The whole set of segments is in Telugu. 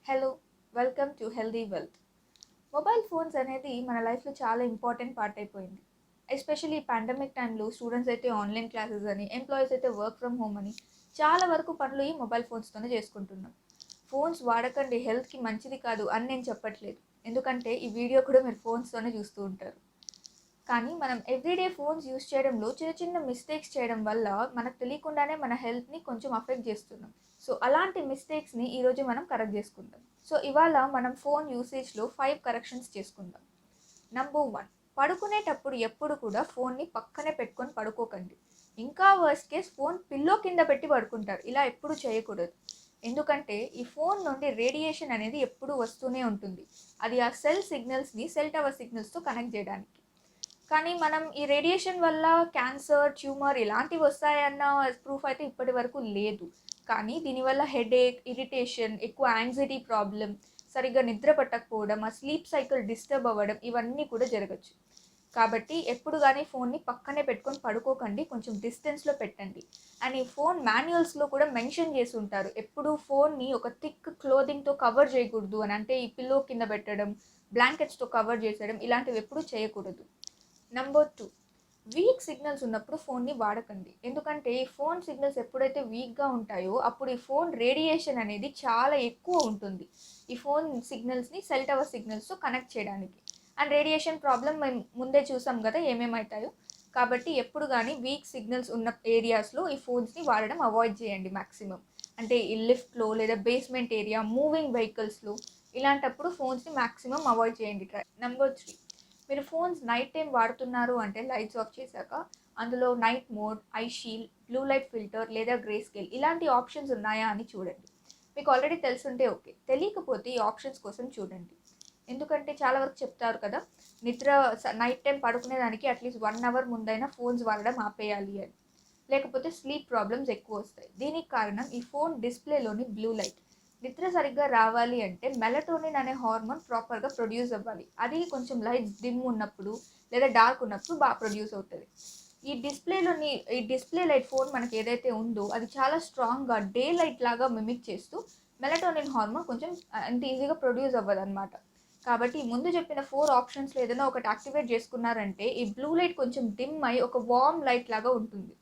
Hello, welcome to healthy wealth. Mobile phones అనేది మన లైఫ్లో చాలా ఇంపార్టెంట్ పార్ట్ అయిపోయింది. ఎస్పెషల్లీ పాండమిక్ టైంలో స్టూడెంట్స్ అయితే ఆన్లైన్ క్లాసెస్ అని, ఎంప్లాయీస్ అయితే వర్క్ ఫ్రమ్ హోమ్ అని చాలా వరకు పనులు ఈ మొబైల్ ఫోన్స్తోనే చేసుకుంటున్నాం. ఫోన్స్ వాడకండి, హెల్త్కి మంచిది కాదు అని నేను చెప్పట్లేదు, ఎందుకంటే ఈ వీడియో కూడా మీరు ఫోన్స్తోనే చూస్తూ ఉంటారు. కానీ మనం ఎవ్రీడే ఫోన్స్ యూస్ చేయడంలో చిన్న చిన్న మిస్టేక్స్ చేయడం వల్ల మనకు తెలియకుండానే మన హెల్త్ని కొంచెం అఫెక్ట్ చేస్తున్నాం. సో అలాంటి మిస్టేక్స్ని ఈరోజు మనం కరెక్ట్ చేసుకుందాం. సో ఇవాళ మనం ఫోన్ యూసేజ్లో 5 కరెక్షన్స్ చేసుకుందాం. నంబర్ 1, పడుకునేటప్పుడు ఎప్పుడు కూడా ఫోన్ని పక్కనే పెట్టుకొని పడుకోకండి. ఇంకా వర్స్ట్ కేస్ ఫోన్ పిల్లో కింద పెట్టి పడుకుంటారు. ఇలా ఎప్పుడు చేయకూడదు, ఎందుకంటే ఈ ఫోన్ నుండి రేడియేషన్ అనేది ఎప్పుడు వస్తూనే ఉంటుంది. అది ఆ సెల్ టవర్ సిగ్నల్స్తో కనెక్ట్ చేయడానికి. కానీ మనం ఈ రేడియేషన్ వల్ల క్యాన్సర్, ట్యూమర్ ఇలాంటివి వస్తాయన్న ప్రూఫ్ అయితే ఇప్పటి వరకు లేదు. కానీ దీనివల్ల హెడేక్, ఇరిటేషన్, ఎక్కువ యాంగ్జైటీ ప్రాబ్లం, సరిగ్గా నిద్ర పట్టకపోవడం, ఆ స్లీప్ సైకిల్ డిస్టర్బ్ అవ్వడం ఇవన్నీ కూడా జరగచ్చు. కాబట్టి ఎప్పుడు కానీ ఫోన్ని పక్కనే పెట్టుకొని పడుకోకండి, కొంచెం డిస్టెన్స్లో పెట్టండి. అండ్ ఈ ఫోన్ మాన్యువల్స్లో కూడా మెన్షన్ చేసి ఉంటారు, ఎప్పుడు ఫోన్ని ఒక థిక్ క్లోదింగ్తో కవర్ చేయకూడదు అని. అంటే ఈ పిల్లో కింద పెట్టడం, బ్లాంకెట్స్తో కవర్ చేసేయడం ఇలాంటివి ఎప్పుడు చేయకూడదు. నంబర్ 2, వీక్ సిగ్నల్స్ ఉన్నప్పుడు ఫోన్ని వాడకండి. ఎందుకంటే ఈ ఫోన్ సిగ్నల్స్ ఎప్పుడైతే వీక్గా ఉంటాయో అప్పుడు ఈ ఫోన్ రేడియేషన్ అనేది చాలా ఎక్కువ ఉంటుంది ఈ ఫోన్ సిగ్నల్స్ని సెల్ టవర్ సిగ్నల్స్తో కనెక్ట్ చేయడానికి. అండ్ రేడియేషన్ ప్రాబ్లం మేము ముందే చూసాం కదా ఏమేమవుతాయో. కాబట్టి ఎప్పుడు కానీ వీక్ సిగ్నల్స్ ఉన్న ఏరియాస్లో ఈ ఫోన్స్ని వాడడం అవాయిడ్ చేయండి మ్యాక్సిమం. అంటే ఈ లిఫ్ట్లో లేదా బేస్మెంట్ ఏరియా, మూవింగ్ వెహికల్స్లో ఇలాంటప్పుడు ఫోన్స్ని మ్యాక్సిమం అవాయిడ్ చేయండి. నంబర్ 3, మీరు ఫోన్స్ నైట్ టైం వాడుతున్నారు అంటే లైట్స్ ఆఫ్ చేశాక అందులో night mode, I shield, blue light filter లేదా గ్రే స్కేల్ ఇలాంటి ఆప్షన్స్ ఉన్నాయా అని చూడండి. మీకు ఆల్రెడీ తెలుసుంటే ఓకే, తెలియకపోతే ఈ ఆప్షన్స్ కోసం చూడండి. ఎందుకంటే చాలా వరకు చెప్తారు కదా, నైట్ టైం పడుకునేదానికి అట్లీస్ట్ 1 అవర్ ముందైనా ఫోన్స్ వాడడం ఆపేయాలి అని, లేకపోతే స్లీప్ ప్రాబ్లమ్స్ ఎక్కువ వస్తాయి. దీనికి కారణం ఈ ఫోన్ డిస్ప్లేలోని బ్లూ లైట్. నిద్ర సరిగ్గా రావాలి అంటే మెలటోనిన్ అనే హార్మోన్ ప్రాపర్గా ప్రొడ్యూస్ అవ్వాలి. అది కొంచెం లైట్ డిమ్ ఉన్నప్పుడు లేదా డార్క్ ఉన్నప్పుడు బాగా ప్రొడ్యూస్ అవుతుంది. ఈ డిస్ప్లే లైట్ ఫోన్ మనకి ఏదైతే ఉందో అది చాలా స్ట్రాంగ్గా డే లైట్ లాగా మిమిక్ చేస్తూ మెలటోనిన్ హార్మోన్ కొంచెం అంత ఈజీగా ప్రొడ్యూస్ అవ్వదు అనమాట. కాబట్టి ముందు చెప్పిన 4 ఆప్షన్స్లో ఏదైనా ఒకటి యాక్టివేట్ చేసుకున్నారంటే ఈ బ్లూ లైట్ కొంచెం డిమ్ అయి ఒక వార్మ్ లైట్ లాగా ఉంటుంది.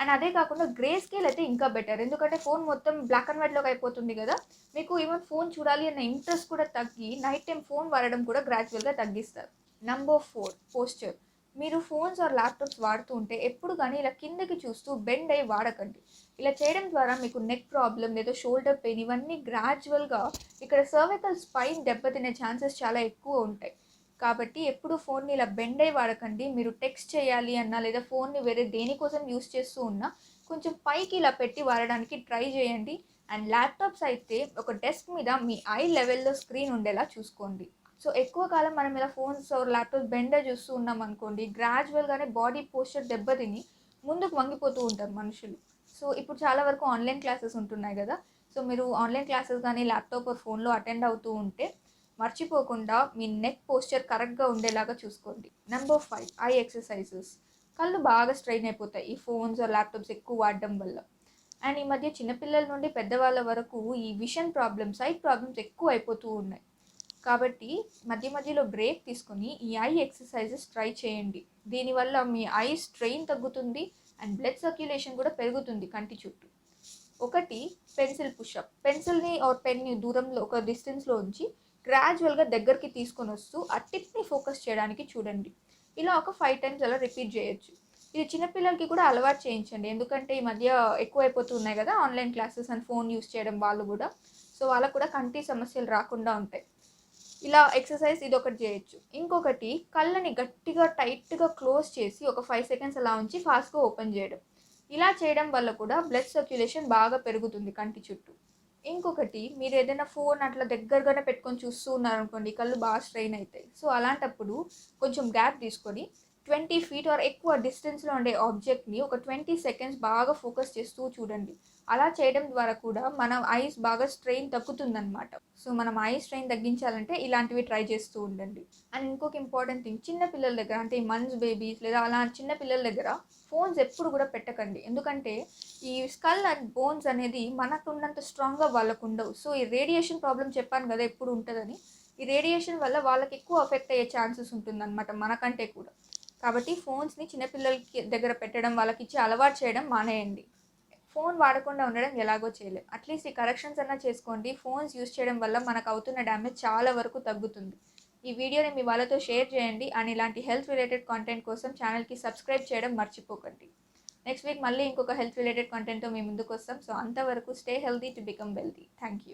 అండ్ అదే కాకుండా గ్రే స్కేల్ అయితే ఇంకా బెటర్, ఎందుకంటే ఫోన్ మొత్తం బ్లాక్ అండ్ వైట్లోకి అయిపోతుంది కదా, మీకు ఈవెన్ ఫోన్ చూడాలి అన్న ఇంట్రెస్ట్ కూడా తగ్గి నైట్ టైం ఫోన్ వాడడం కూడా గ్రాడ్యువల్గా తగ్గిస్తారు. Number 4, posture. మీరు ఫోన్స్ ఆర్ ల్యాప్టాప్స్ వాడుతూ ఉంటే ఎప్పుడు కానీ ఇలా కిందకి చూస్తూ బెండ్ అయ్యి వాడకండి. ఇలా చేయడం ద్వారా మీకు నెక్ ప్రాబ్లం లేదా షోల్డర్ పెయిన్ ఇవన్నీ గ్రాడ్యువల్గా ఇక్కడ సర్వికల్ స్పైన్ దెబ్బతినే ఛాన్సెస్ చాలా ఎక్కువ ఉంటాయి. కాబట్టి ఎప్పుడు ఫోన్ని ఇలా బెండ్ అయ్యి వాడకండి. మీరు టెక్స్ట్ చేయాలి అన్నా లేదా ఫోన్ని వేరే దేనికోసం యూస్ చేస్తూ ఉన్నా కొంచెం పైకి ఇలా పెట్టి వాడడానికి ట్రై చేయండి. అండ్ ల్యాప్టాప్స్ అయితే ఒక డెస్క్ మీద మీ ఐ లెవెల్లో స్క్రీన్ ఉండేలా చూసుకోండి. సో ఎక్కువ కాలం మనం ఇలా ఫోన్స్ ల్యాప్టాప్స్ బెండ్ అయ్యి చూస్తూ ఉన్నాం అనుకోండి, గ్రాడ్యువల్గానే బాడీ పోస్చర్ దెబ్బతిని ముందుకు వంగిపోతూ ఉంటారు మనుషులు. సో ఇప్పుడు చాలా వరకు ఆన్లైన్ క్లాసెస్ ఉంటున్నాయి కదా, సో మీరు ఆన్లైన్ క్లాసెస్ కానీ ల్యాప్టాప్ ఫోన్లో అటెండ్ అవుతూ ఉంటే మర్చిపోకుండా మీ నెక్ పోస్చర్ కరెక్ట్గా ఉండేలాగా చూసుకోండి. Number 5, I exercises. కళ్ళు బాగా స్ట్రెయిన్ అయిపోతాయి ఈ ఫోన్స్ ల్యాప్టాప్స్ ఎక్కువ వాడడం వల్ల. అండ్ ఈ మధ్య చిన్నపిల్లల నుండి పెద్దవాళ్ళ వరకు ఈ విషన్ ప్రాబ్లమ్స్, సైట్ ప్రాబ్లమ్స్ ఎక్కువ అయిపోతూ ఉన్నాయి. కాబట్టి మధ్య మధ్యలో బ్రేక్ తీసుకొని ఈ ఐ ఎక్సర్సైజెస్ ట్రై చేయండి. దీనివల్ల మీ ఐ స్ట్రెయిన్ తగ్గుతుంది అండ్ బ్లడ్ సర్క్యులేషన్ కూడా పెరుగుతుంది కంటి చుట్టూ. ఒకటి, పెన్సిల్ పుషప్. పెన్సిల్ని ఆర్ పెన్ని దూరంలో ఒక డిస్టెన్స్లో ఉంచి గ్రాడ్యువల్గా దగ్గరికి తీసుకొని వస్తూ ఆ టిప్ని ఫోకస్ చేయడానికి చూడండి. ఇలా ఒక 5 టైమ్స్ అలా రిపీట్ చేయొచ్చు. ఇది చిన్నపిల్లలకి కూడా అలవాటు చేయించండి, ఎందుకంటే ఈ మధ్య ఎక్కువ అయిపోతున్నాయి కదా online classes and phone use చేయడం వాళ్ళు కూడా. సో వాళ్ళకు కూడా కంటి సమస్యలు రాకుండా ఉంటాయి. ఇలా ఎక్సర్సైజ్ ఇది ఒకటి చేయొచ్చు. ఇంకొకటి, కళ్ళని గట్టిగా టైట్గా క్లోజ్ చేసి ఒక 5 సెకండ్స్ అలా ఉంచి ఫాస్ట్గా ఓపెన్ చేయడం. ఇలా చేయడం వల్ల కూడా బ్లడ్ సర్క్యులేషన్ బాగా పెరుగుతుంది కంటి చుట్టూ. ఇంకొకటి, మీరు ఏదైనా ఫోన్ అట్లా దగ్గరగానే పెట్టుకొని చూస్తూ ఉన్నారనుకోండి, కళ్ళు బాగా స్ట్రెయిన్ అవుతాయి. సో అలాంటప్పుడు కొంచెం గ్యాప్ తీసుకొని 20 ఫీట్ ఆర్ ఎక్కువ డిస్టెన్స్లో ఉండే ఆబ్జెక్ట్ని ఒక 20 సెకండ్స్ బాగా ఫోకస్ చేస్తూ చూడండి. అలా చేయడం ద్వారా కూడా మన ఐస్ బాగా స్ట్రెయిన్ తగ్గుతుందన్నమాట. సో మనం ఐ స్ట్రెయిన్ తగ్గించాలంటే ఇలాంటివి ట్రై చేస్తూ ఉండండి. అండ్ ఇంకొక ఇంపార్టెంట్ థింగ్, చిన్న పిల్లల దగ్గర అంటే మంత్స్ బేబీస్ లేదా అలా చిన్న పిల్లల దగ్గర ఫోన్స్ ఎప్పుడు కూడా పెట్టకండి. ఎందుకంటే ఈ స్కల్ అండ్ బోన్స్ అనేది మనకున్నంత స్ట్రాంగ్గా వాళ్ళకు ఉండవు. సో ఈ రేడియేషన్ ప్రాబ్లం చెప్పాను కదా ఎప్పుడు ఉంటుందని, ఈ రేడియేషన్ వల్ల వాళ్ళకి ఎక్కువ ఎఫెక్ట్ అయ్యే ఛాన్సెస్ ఉంటుందన్నమాట మనకంటే కూడా. కాబట్టి ఫోన్స్ని చిన్నపిల్లలకి దగ్గర పెట్టడం, వాళ్ళకి ఇచ్చి అలవాటు చేయడం మానేయండి. ఫోన్ వాడకుండా ఉండడం ఎలాగో చేయలేం. అట్లీస్ట్ ఈ కరెక్షన్స్ అన్నా చేసుకోండి. ఫోన్స్ యూస్ చేయడం వల్ల మనకు అవుతున్న డ్యామేజ్ చాలా వరకు తగ్గుతుంది. ఈ వీడియోని మీ వాళ్ళతో షేర్ చేయండి. అండ్ ఇలాంటి హెల్త్ రిలేటెడ్ కంటెంట్ కోసం ఛానల్కి సబ్స్క్రైబ్ చేయడం మర్చిపోకండి. నెక్స్ట్ వీక్ మళ్ళీ ఇంకొక హెల్త్ రిలేటెడ్ కంటెంట్తో మీ ముందుకు వస్తాం. సో అంతవరకు stay healthy to become wealthy. Thank you.